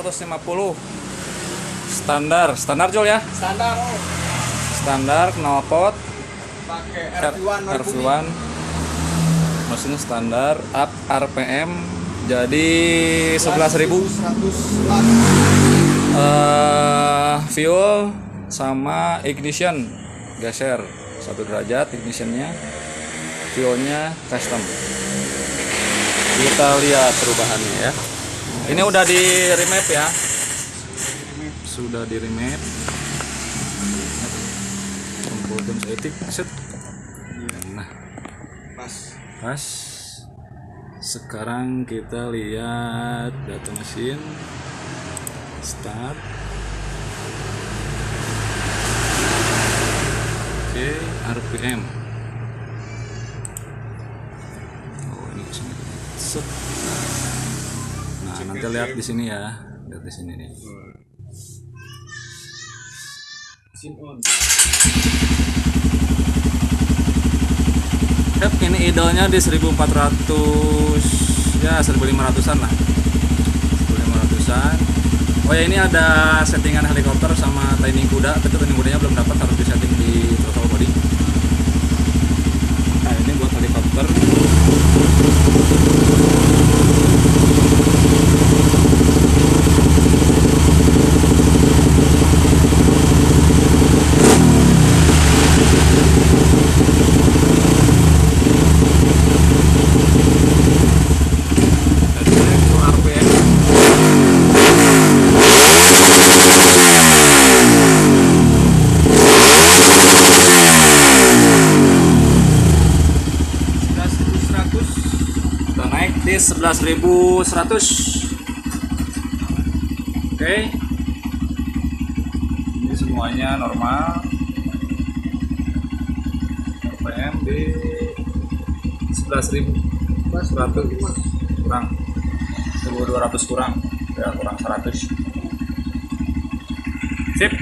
150. Standar Jul ya. Standar. Standar knalpot Pakai RV1. Mesin standar, up RPM jadi 11.000. Fuel sama ignition geser 1 derajat ignitionnya, fuelnya custom. Kita lihat perubahannya ya. Ini udah di remap ya, sudah di remap. Tempurkan setik set. Nah, pas. Sekarang kita lihat data mesin start. Oke, RPM. Oh, ini set. Nah, nanti lihat di sini ya. Lihat di sini nih. Ini idolnya di 1400 ya, 1500-an lah. 1500-an. Oh ya, ini ada settingan helikopter sama training kuda, tapi training kudanya belum dapat, harus disetting di throttle body. Nah, ini buat helikopter. Di 11.100. Oke, ini semuanya normal. RPM di 11.100 kurang 1.200 kurang ya, kurang 100. Sip.